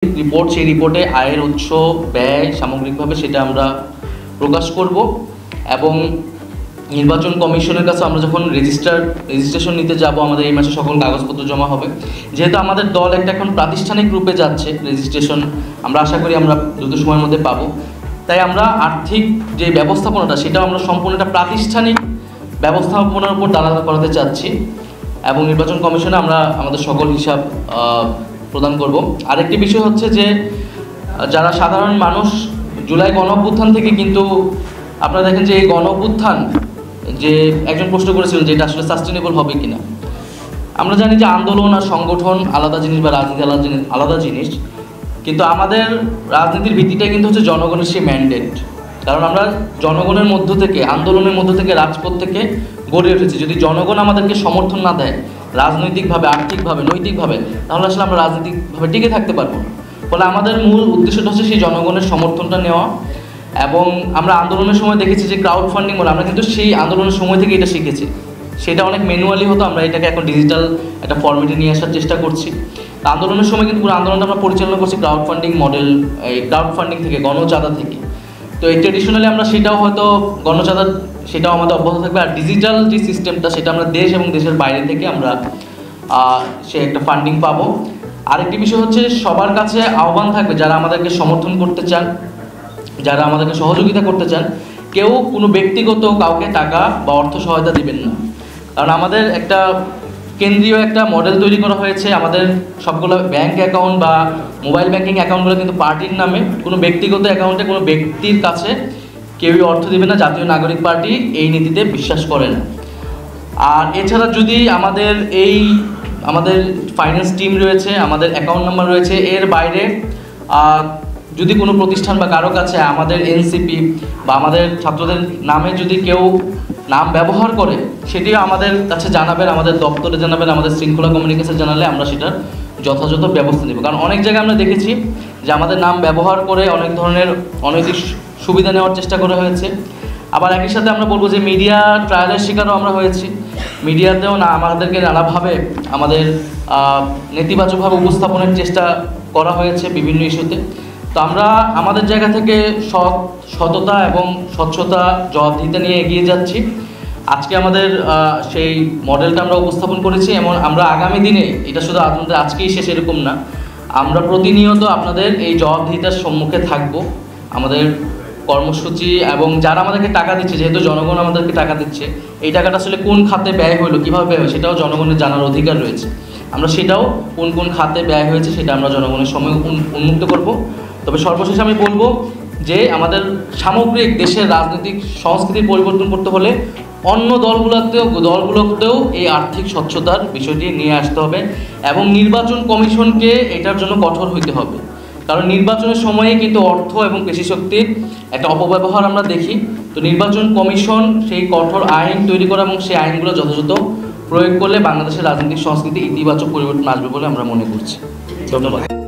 Report, সেই রিপোর্টে আয়ের উৎস, ব্যয় সামগ্রিকভাবে সেটা আমরা প্রকাশ করব এবং নির্বাচন কমিশনের কাছে আমরা যখন রেজিস্ট্রেশন নিতে যাব, আমাদের এই মাসে সকল কাগজপত্র জমা হবে। যেহেতু আমাদের দল একটা এখন প্রাতিষ্ঠানিক রূপে যাচ্ছে, রেজিস্ট্রেশন আমরা আশা করি আমরা দ্রুত সময়ের মধ্যে পাবো। তাই আমরা আর্থিক যে ব্যবস্থাপনাটা সেটাও আমরা সম্পূর্ণ একটা প্রাতিষ্ঠানিক ব্যবস্থাপনার উপর দাঁড়া করাতে চাচ্ছি এবং নির্বাচন কমিশনে আমরা আমাদের সকল হিসাব প্রদান করব। আরেকটি বিষয় হচ্ছে যে যারা সাধারণ মানুষ জুলাই গণঅভ্যুত্থান থেকে কিন্তু আপনারা দেখেন যে এই গণঅভ্যুত্থান যে একজন প্রশ্ন করেছিলেন যে এটা আসলে সাস্টেনেবল হবে কিনা। আমরা জানি যে আন্দোলন আর সংগঠন আলাদা জিনিস বা রাজনীতি আলাদা জিনিস, কিন্তু আমাদের রাজনীতির ভিত্তিটাই কিন্তু হচ্ছে জনগণের সেই ম্যান্ডেট। কারণ আমরা জনগণের মধ্য থেকে, আন্দোলনের মধ্য থেকে, রাজপথ থেকে গড়ে উঠেছি। যদি জনগণ আমাদেরকে সমর্থন না দেয় রাজনৈতিকভাবে, আর্থিকভাবে, নৈতিকভাবে, তাহলে আসলে আমরা রাজনৈতিকভাবে টিকে থাকতে পারবো না। ফলে আমাদের মূল উদ্দেশ্যটা হচ্ছে সেই জনগণের সমর্থনটা নেওয়া। এবং আমরা আন্দোলনের সময় দেখেছি যে ক্রাউড ফান্ডিং বলে, আমরা কিন্তু সেই আন্দোলনের সময় থেকে এটা শিখেছি। সেটা অনেক ম্যানুয়ালি হতো, আমরা এটাকে এখন ডিজিটাল একটা ফরম্যাটে নিয়ে আসার চেষ্টা করছি। আন্দোলনের সময় কিন্তু পুরো আন্দোলনটা আমরা পরিচালনা করছি ক্রাউড ফান্ডিং মডেল, এই ক্রাউড ফান্ডিং থেকে, গণচাঁদা থেকে। তো এই ট্রেডিশনালি আমরা সেটাও হয়তো গণচাঁদা সেটাও আমাদের অব্যাহত থাকবে। আর ডিজিটাল যে সিস্টেমটা সেটা আমরা দেশ এবং দেশের বাইরে থেকে আমরা সে একটা ফান্ডিং পাবো। আরেকটি বিষয় হচ্ছে সবার কাছে আহ্বান থাকবে, যারা আমাদেরকে সমর্থন করতে চান, যারা আমাদেরকে সহযোগিতা করতে চান, কেউ কোনো ব্যক্তিগত কাউকে টাকা বা অর্থ সহায়তা দিবেন না। কারণ আমাদের একটা কেন্দ্রীয় একটা মডেল তৈরি করা হয়েছে। আমাদের সবগুলো ব্যাংক অ্যাকাউন্ট বা মোবাইল ব্যাংকিং অ্যাকাউন্টগুলো কিন্তু পার্টির নামে, কোনো ব্যক্তিগত অ্যাকাউন্টে কোনো ব্যক্তির কাছে কেউই অর্থ দেবে না। জাতীয় নাগরিক পার্টি এই নীতিতে বিশ্বাস করে না। আর এছাড়া যদি আমাদের ফাইন্যান্স টিম রয়েছে, আমাদের অ্যাকাউন্ট নাম্বার রয়েছে, এর বাইরে যদি কোনো প্রতিষ্ঠান বা কারো কাছে আমাদের এনসিপি বা আমাদের ছাত্রদের নামে যদি কেউ নাম ব্যবহার করে, সেটিও আমাদের কাছে জানাবেন, আমাদের দপ্তরে জানাবেন, আমাদের শৃঙ্খলা কমিউনিকেশন জানালে আমরা সেটার যথাযথ ব্যবস্থা নেব। কারণ অনেক জায়গায় আমরা দেখেছি যে আমাদের নাম ব্যবহার করে অনেক ধরনের অনৈতিক সুবিধা নেওয়ার চেষ্টা করা হয়েছে। আবার একই সাথে আমরা বলবো যে মিডিয়া ট্রায়ালের শিকারও আমরা হয়েছি। মিডিয়াতেও না আমাদেরকে নানাভাবে আমাদের নেতিবাচকভাবে উপস্থাপনের চেষ্টা করা হয়েছে বিভিন্ন ইস্যুতে। তো আমরা আমাদের জায়গা থেকে সততা এবং স্বচ্ছতা, জবাবদিহিতা নিয়ে এগিয়ে যাচ্ছি। আজকে আমাদের সেই মডেলটা আমরা উপস্থাপন করেছি এবং আমরা আগামী দিনে, এটা শুধু আপনাদের আজকেই শেষ এরকম না, আমরা প্রতিনিয়ত আপনাদের এই জবাবদিহিতার সম্মুখে থাকব। আমাদের কর্মসূচি এবং যারা আমাদেরকে টাকা দিচ্ছে, যেহেতু জনগণ আমাদেরকে টাকা দিচ্ছে, এই টাকাটা আসলে কোন খাতে ব্যয় হলো, কীভাবে ব্যয় হয়, সেটাও জনগণের জানার অধিকার রয়েছে। আমরা সেটাও কোন কোন খাতে ব্যয় হয়েছে সেটা আমরা জনগণের সময় উন্মুক্ত করব। তবে সর্বশেষে আমি বলবো যে আমাদের সামগ্রিক দেশের রাজনৈতিক সংস্কৃতির পরিবর্তন করতে হলে অন্য দলগুলোতেও এই আর্থিক স্বচ্ছতার বিষয়টি নিয়ে আসতে হবে এবং নির্বাচন কমিশনকে এটার জন্য কঠোর হইতে হবে। কারণ নির্বাচনের সময়ে কিন্তু অর্থ এবং পেশিশক্তির একটা অপব্যবহার আমরা দেখি। তো নির্বাচন কমিশন সেই কঠোর আইন তৈরি করা এবং সেই আইনগুলো যথাযথ প্রয়োগ করলে বাংলাদেশের রাজনৈতিক সংস্কৃতি ইতিবাচক পরিবর্তন আসবে বলে আমরা মনে করছি। ধন্যবাদ।